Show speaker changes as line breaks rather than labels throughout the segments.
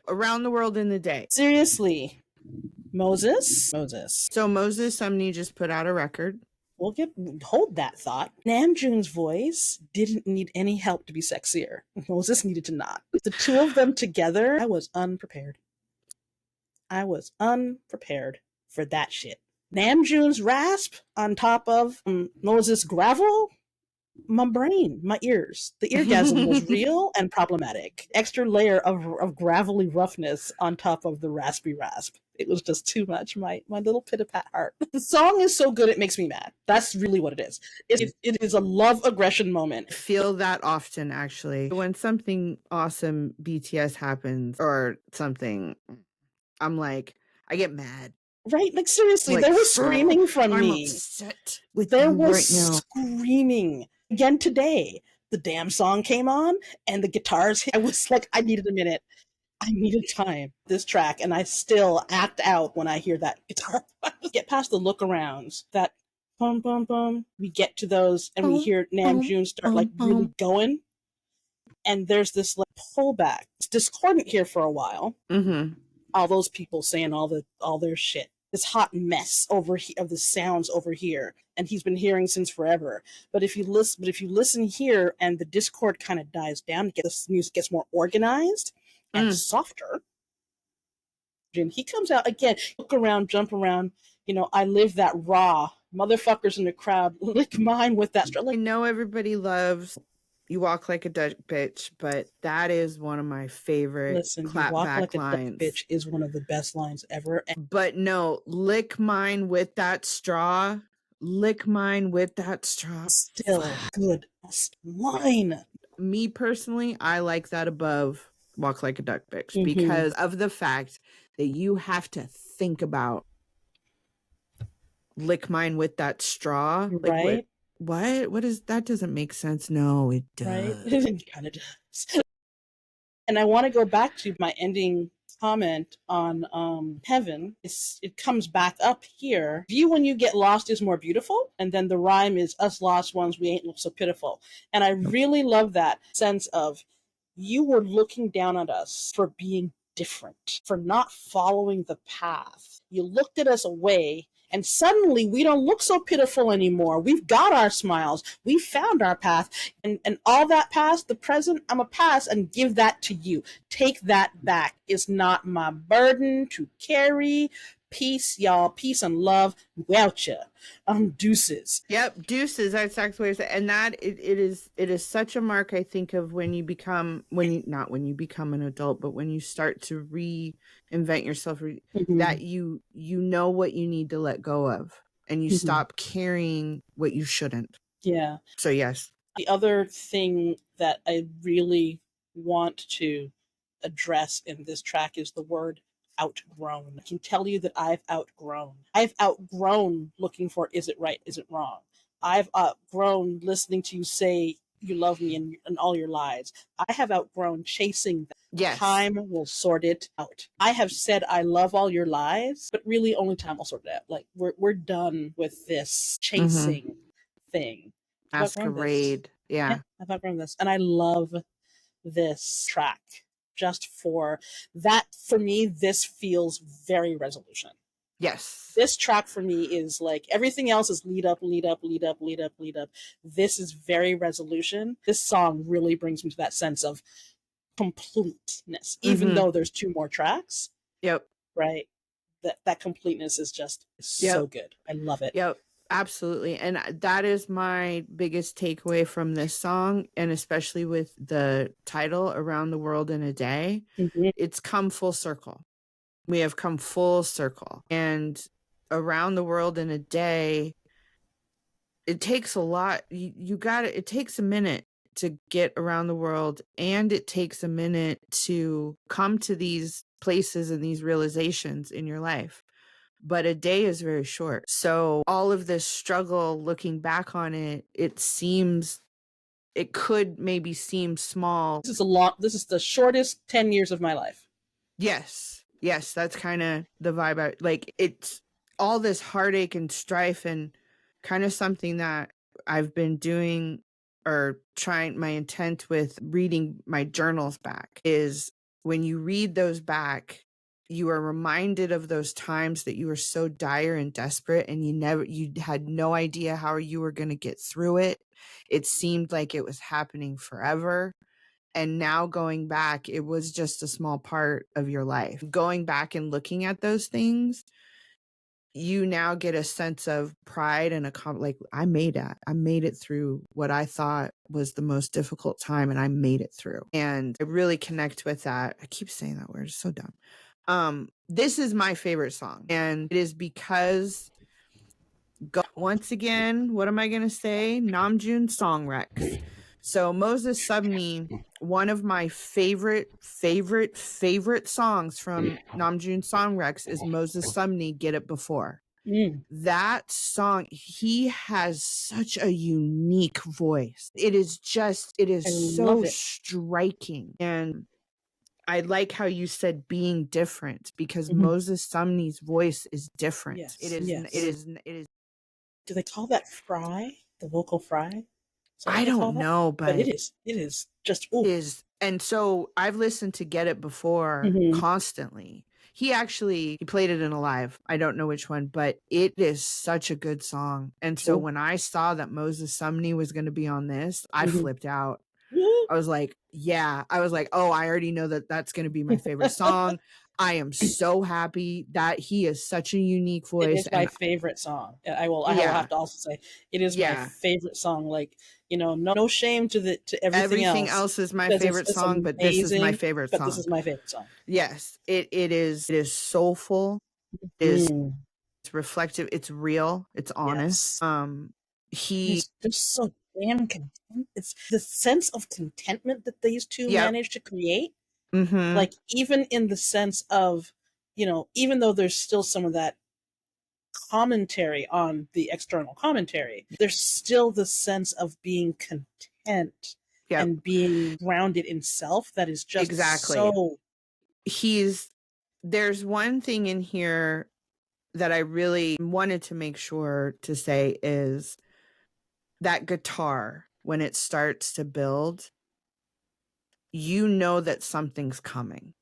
Around the World in a Day.
Seriously. Moses.
So Moses Sumney just put out a record.
We'll hold that thought. Namjoon's voice didn't need any help to be sexier. Moses needed to not. The two of them together, I was unprepared. For that shit. Namjoon's rasp on top of Moses' gravel, my brain, my ears. The eargasm was real and problematic. Extra layer of gravelly roughness on top of the raspy rasp. It was just too much. My little pit-a-pat heart. The song is so good it makes me mad. That's really what it is. It is a love aggression moment.
I feel that often, actually. When something awesome BTS happens or something, I'm like, I get mad.
Right? Like, seriously, like, there was screaming from me.
Upset
there was screaming. Again today, the damn song came on and the guitars hit. I was like, I needed a minute. I needed time. This track, and I still act out when I hear that guitar. Get past the look arounds, that bum bum bum. We get to those, and we hear Namjoon start like really going. And there's this like pullback. It's discordant here for a while.
Mm-hmm.
All those people saying all their shit. This hot mess over here of the sounds over here, and he's been hearing since forever. But if you listen here, and the discord kind of dies down, the music gets more organized and softer. And he comes out again, look around, jump around. You know, I live that raw. Motherfuckers in the crowd, lick mine with that.
I know everybody loves "You Walk Like a Dutch Bitch," but that is one of my favorite clapback lines.
A Dutch Bitch is one of the best lines ever.
But no, lick mine with that straw. Lick mine with that straw.
Still good line.
Me personally, I like that above "Walk Like a Duck Bitch" because of the fact that you have to think about lick mine with that straw. Like,
right?
What is that? Doesn't make sense. No, it does.
Right? It kind of does. And I want to go back to my ending comment on Heaven. It comes back up here. View when you get lost is more beautiful. And then the rhyme is us lost ones, we ain't look so pitiful. And I really love that sense of you were looking down at us for being different, for not following the path. You looked at us away, and suddenly we don't look so pitiful anymore. We've got our smiles. We found our path. And all that past, the present, I'm a pass and give that to you. Take that back. It's not my burden to carry. Peace, y'all. Peace and love. Welcha. Deuces.
Yep, deuces. That's exactly what I said. And that it is such a mark, I think, of when you become an adult, but when you start to reinvent yourself, that you know what you need to let go of, and you stop carrying what you shouldn't.
Yeah.
So yes.
The other thing that I really want to address in this track is the word outgrown. I can tell you that I've outgrown looking for is it right, is it wrong. I've outgrown listening to you say you love me and all your lies. I have outgrown chasing that.
Yes.
Time will sort it out. I have said I love all your lies, but really only time will sort it out. Like we're done with this chasing thing.
Masquerade. Yeah.
I've outgrown this. And I love this track. Just for that, for me, this feels very Resolution.
Yes.
This track for me is like everything else is lead up. This is very Resolution. This song really brings me to that sense of completeness, even though there's 2 more tracks.
Yep.
Right. That completeness is just so good. I love it.
Yep. Absolutely. And that is my biggest takeaway from this song, and especially with the title Around the World in a Day. It's come full circle. We have come full circle. And Around the World in a Day, it takes a lot. It takes a minute to get around the world, and it takes a minute to come to these places and these realizations in your life. But a day is very short. So all of this struggle, looking back on it, it could maybe seem small.
This is the shortest 10 years of my life.
Yes. That's kind of the vibe. Like, it's all this heartache and strife, and kind of something that I've been doing or trying. My intent with reading my journals back is when you read those back, you are reminded of those times that you were so dire and desperate, and you had no idea how you were going to get through it. It seemed like it was happening forever. And now going back, it was just a small part of your life. Going back and looking at those things, you now get a sense of pride and like, I made it through what I thought was the most difficult time, and I made it through. And I really connect with that. I keep saying that word, it's so dumb. This is my favorite song, and it is because once again, what am I going to say? Namjoon song Rex. So Moses Subney, one of my favorite songs from Namjoon song Rex is Moses Subney, Get It Before. That song, he has such a unique voice. It is so striking. And I like how you said being different, because Moses Sumney's voice is different.
Yes,
it is.
Do they call that fry? The vocal fry?
I don't know, but
it is just ooh.
And so I've listened to Get It Before constantly. He played it in a live. I don't know which one, but it is such a good song. And so when I saw that Moses Sumney was going to be on this, I flipped out. I was like, oh, I already know that that's going to be my favorite song. I am so happy that he is such a unique voice.
It is my favorite song. I will have to also say it is my favorite song. Like, no shame to everything else
is my favorite song, but this is my favorite song.
This is my favorite song.
Yes, it is soulful. It's reflective. It's real. It's honest.
He's just so damn content. It's the sense of contentment that these two managed to create. Like, even in the sense of, even though there's still some of that commentary on the external commentary, there's still the sense of being content and being grounded in self that is just so.
There's one thing in here that I really wanted to make sure to say is that guitar, when it starts to build, you know that something's coming,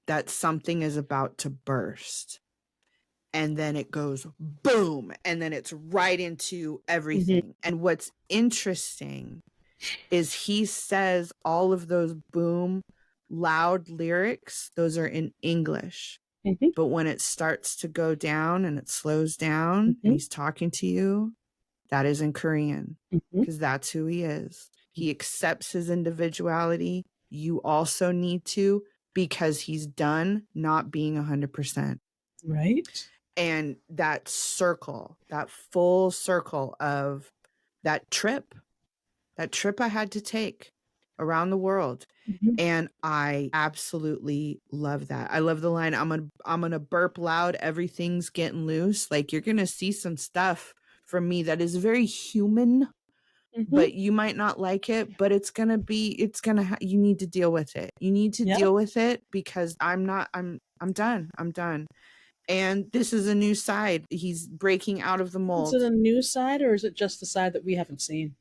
that something is about to burst. And then it goes boom, and then it's right into everything. And what's interesting is he says all of those boom, loud lyrics, those are in English. But when it starts to go down and it slows down and he's talking to you, that is in Korean, because that's who he is. He accepts his individuality. You also need to, because he's done not being 100%.
Right.
And that circle, that full circle of that trip I had to take around the world. And I absolutely love that. I love the line, I'm gonna burp loud, everything's getting loose. Like, you're gonna see some stuff from me that is very human, but you might not like it, but you need to deal with it. You need to deal with it, because I'm done. And this is a new side. He's breaking out of the mold.
Is it a new side, or is it just the side that we haven't seen?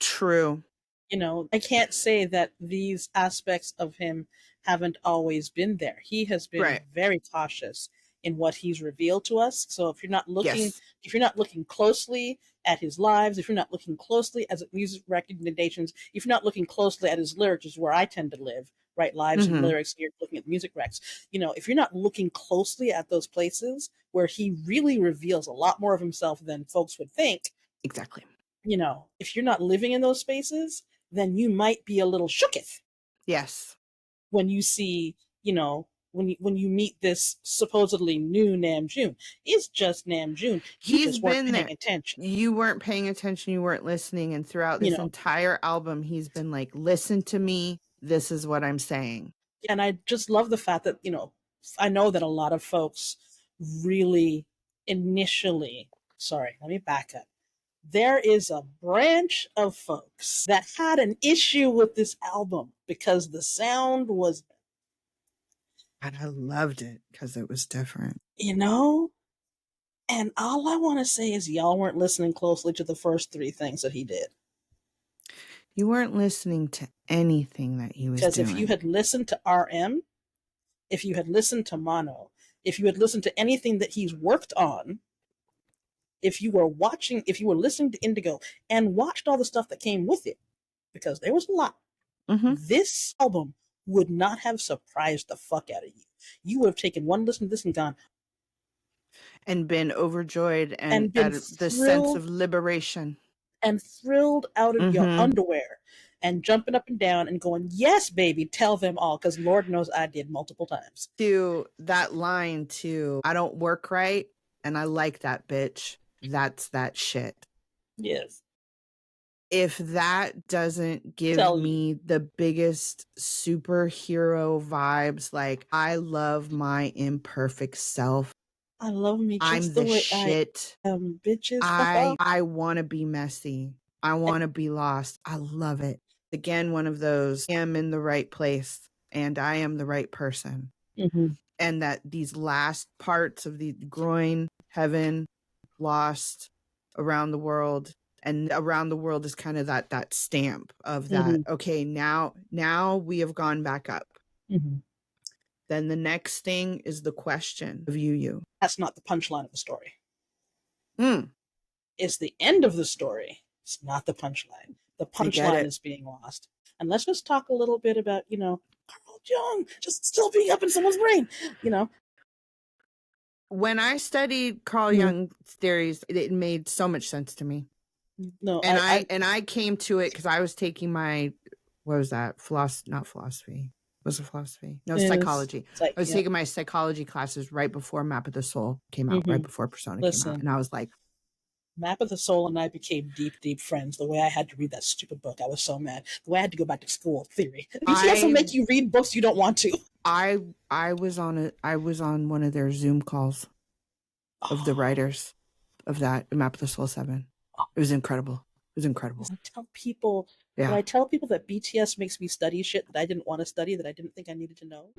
True.
I can't say that these aspects of him haven't always been there. He has been very cautious in what he's revealed to us. So if you're not looking closely at his lives, if you're not looking closely at his music recommendations, if you're not looking closely at his lyrics, which is where I tend to live, right? Lives and lyrics, you're looking at music recs. If you're not looking closely at those places where he really reveals a lot more of himself than folks would think.
Exactly.
If you're not living in those spaces, then you might be a little shooketh.
Yes.
When you see, when you meet this supposedly new Namjoon, it's just Namjoon. You just weren't paying attention.
You weren't paying attention. You weren't listening. And throughout this entire album, he's been like, listen to me. This is what I'm saying.
And I just love the fact that, I know that a lot of folks really initially, let me back up. There is a branch of folks that had an issue with this album because the sound was.
And I loved it because it was different.
And all I want to say is y'all weren't listening closely to the first three things that he did.
You weren't listening to anything that he was doing.
Because if you had listened to RM, if you had listened to Mono, if you had listened to anything that he's worked on, if you were listening to Indigo and watched all the stuff that came with it, because there was a lot, this album would not have surprised the fuck out of you. You would have taken one listen to this and gone,
and been overjoyed and
been
the sense of liberation.
And thrilled out of your underwear and jumping up and down and going, yes, baby, tell them all, because Lord knows I did multiple times.
To that line, too, I don't work right, and I like that bitch. That's that shit.
Yes.
If that doesn't give me the biggest superhero vibes, like, I love my imperfect self.
I love me just
I'm
the way
shit.
I am, bitches.
I want to be messy. I want to be lost. I love it. Again, one of those, I am in the right place and I am the right person. And that these last parts of the groin, heaven, lost, around the world, and around the world is kind of that stamp of that. Okay, now we have gone back up. Then the next thing is the question of you.
That's not the punchline of the story. It's the end of the story. It's not the punchline. The punchline is being lost. And let's just talk a little bit about, Carl Jung just still being up in someone's brain,
When I studied Carl Jung's theories, it made so much sense to me.
No,
and I came to it because I was taking my, what was that? Not philosophy. Was it philosophy? No, psychology. I was taking my psychology classes right before Map of the Soul came out, right before Persona came out. And I was like,
Map of the Soul and I became deep, deep friends. The way I had to read that stupid book, I was so mad. The way I had to go back to school, theory. BTS will make you read books you don't want to.
I was on one of their Zoom calls of the writers of that Map of the Soul 7. It was incredible. It was incredible.
I tell people that BTS makes me study shit that I didn't want to study, that I didn't think I needed to know.